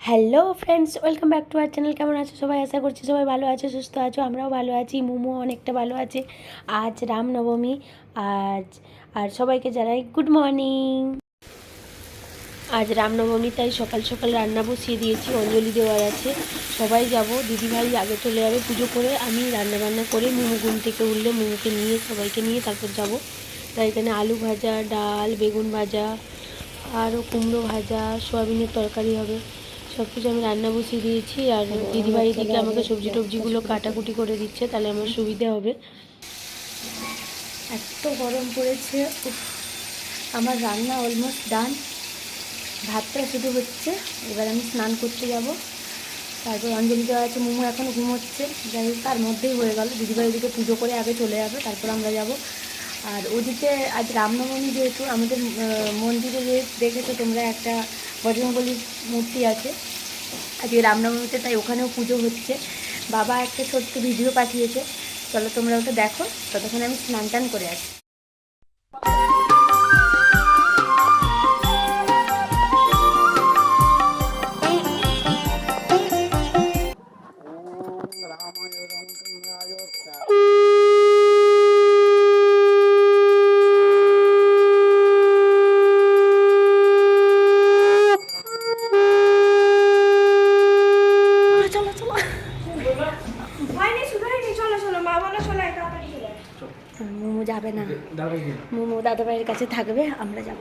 Hello friends, welcome back to our channel. কেমন আছো সবাই? আশা করছি সবাই ভালো আছো, সুস্থ আছো। আমরাও ভালো আছি, মোমো অনেকটা ভালো আছে। আজ রামনবমী। আর সবাইকে জানাই গুড মর্নিং। আজ রামনবমী, তাই সকাল সকাল রান্না বসিয়ে দিয়েছি, অঞ্জলি দেওয়ার আছে। সবাই যাব, দিদিভাই আগে চলে যাবে পুজো করে, আমি রান্না বান্না করে মোমো ঘুম থেকে উঠলে মোমোকে নিয়ে সবাইকে নিয়ে তারপর যাব। তাই এখানে আলু ভাজা, ডাল, বেগুন ভাজা, আরও কুমড়ো ভাজা, সোয়াবিনের তরকারি হবে। সব কিছু আমি রান্না বসিয়ে দিয়েছি। আর দিদিভাই দিকে আমাকে সবজি টবজিগুলো কাটাকুটি করে দিচ্ছে, তাহলে আমার সুবিধা হবে। এত গরম পড়েছে, আমার রান্না অলমোস্ট ডান, ভাতটা শুধু হচ্ছে। এবার আমি স্নান করতে যাব, তারপর অঞ্জলি দেওয়া আছে। মোমো এখনও ঘুমোচ্ছে, যাই হোক তার মধ্যেই হয়ে গেল। দিদিভাই ওদিকে পুজো করে আগে চলে যাবে, তারপর আমরা যাব। আর ওদিকে আজ রামনবমী, যেহেতু আমাদের মন্দিরে যে দেখেছো তোমরা একটা বজরংবলীর মূর্তি আছে, আজকে রামনবমীতে, তাই ওখানেও পুজো হচ্ছে। বাবা একটা ছোট্ট ভিডিও পাঠিয়েছে, চলো তোমরা ওটা দেখো। ততক্ষণ আমি স্নান টান করে আসি। মোমো যাবে না, মোমো দাদা ভাইয়ের কাছে থাকবে, আমরা যাব।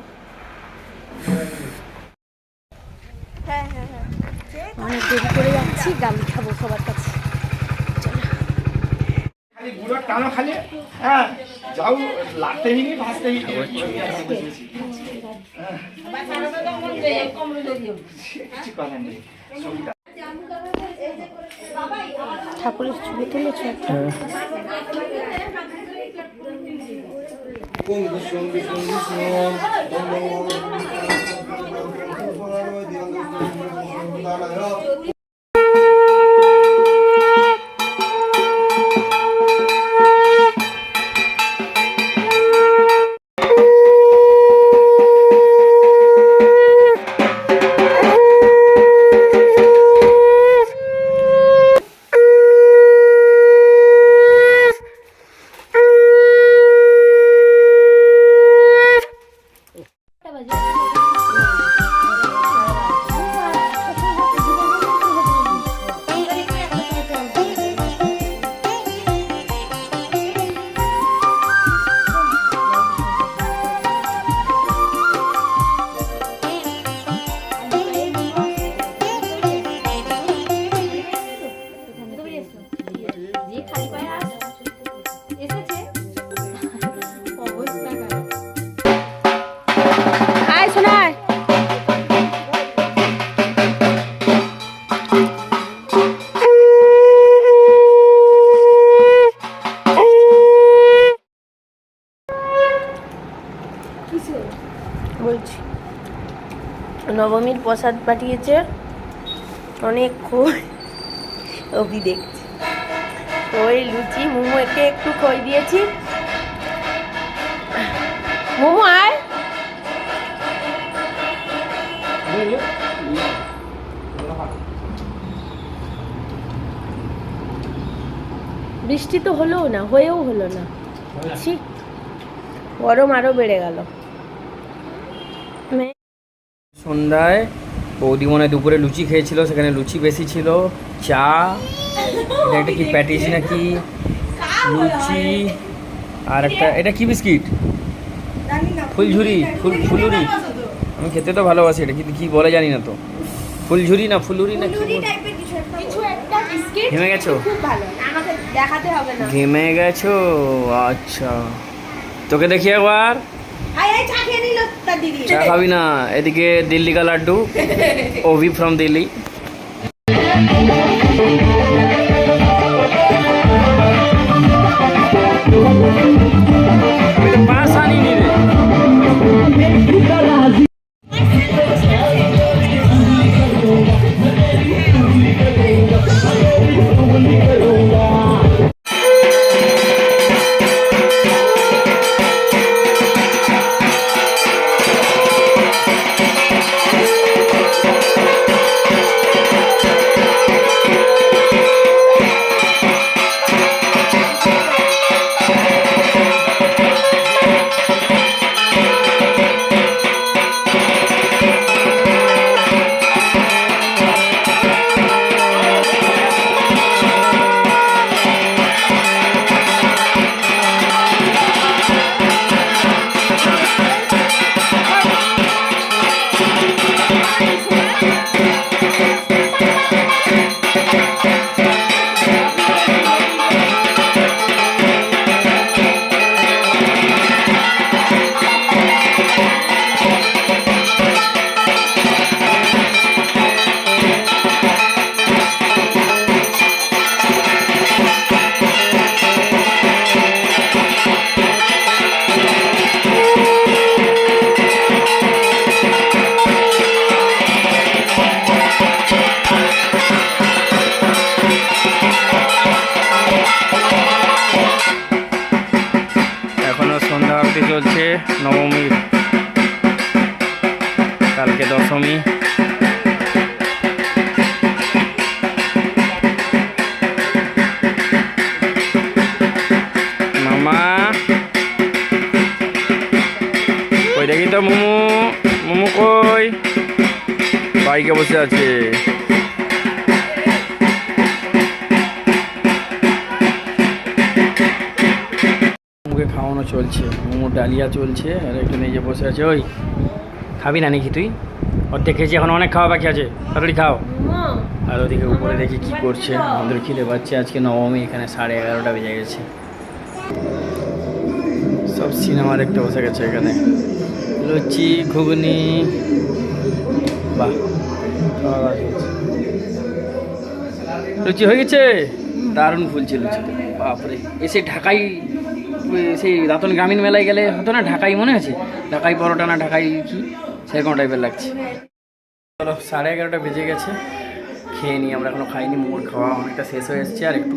অনেক দেরি করে যাচ্ছি, গালি খাবো সবার কাছে। ঠাকুরের ছবি তুলেছ একটা? বলছি, নবমীর প্রসাদ পাঠিয়েছে অনেকক্ষণ অবধি দেখছি। ওই লুচি, মোমো একে একটু খই দিয়েছি। মোমো আয়, বৃষ্টি তো হলো না, হয়েও হলো না, গরম আরো বেড়ে গেল। সন্ধ্যায় বৌদি মনে হয় দুপুরে লুচি খেয়েছিল, সেখানে লুচি বেশি ছিল, চা, এটা একটা কি প্যাটিস নাকি, লুচি, আর একটা এটা কি বিস্কিট, ফুলঝুরি, ফুলুরি। আমি খেতে তো ভালোবাসি, এটা কিন্তু কি বলে জানি না তো, ফুলঝুরি না ফুলুরি না কি। ঘেমে গেছো? ঘেমে গেছো, আচ্ছা। তোকে দেখি একবার, চা খাবি না? এদিকে দিল্লি কা লাড্ডু, ওভি ফ্রম দিল্লি। বাইকে বসে আছে। মুখে খাওয়ানো চলছে, মোমো ডালিয়া চলছে, আর একটু নিজে বসে আছে। ওই খাবি না নাকি তুই? অর্ধেক খেয়েছি, এখন অনেক খাওয়া বাকি আছে, তাড়াতাড়ি খাও। আর ওদিকে উপরে দেখি কি করছে, আমাদের খিদে পাচ্ছে। আজকে নবমী, এখানে 11:30 বেজে গেছে। সব সিনেমা দেখতে বসে গেছে এখানে। লুচি, ঘুগনি, বাহ, খাওয়া দাওয়া চলছে। লুচি হয়ে গেছে, দারুণ ফুলছে লুচিতে, বাপরে। এসে ঢাকাই, সেই দাঁতন গ্রামীণ মেলায় গেলে হতো না, ঢাকাই মনে আছে, ঢাকাই পরোটা না ঢাকাই কি, সেরকম টাইপের লাগছে। চলো, 11:30 বেজে গেছে, খেয়ে নিই। আমরা এখনও খাইনি, মোমোর খাওয়া অনেকটা শেষ হয়ে এসছে, আর একটু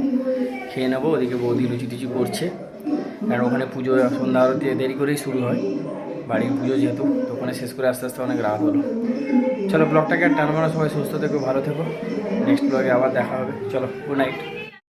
খেয়ে নেবো। ওদিকে বৌদি লুচি টুচি করছে, কারণ ওখানে পুজো সন্ধ্যা আরতি দেরি করেই শুরু হয়, বাড়ির পুজো যেহেতু, তো ওখানে শেষ করে আস্তে আস্তে অনেক রাত হলো। চলো, ব্লগটাকে আর টানবো না, সবাই সুস্থ থেকো, ভালো থেকো। নেক্সট ব্লগে আবার দেখা হবে। চলো, গুড নাইট।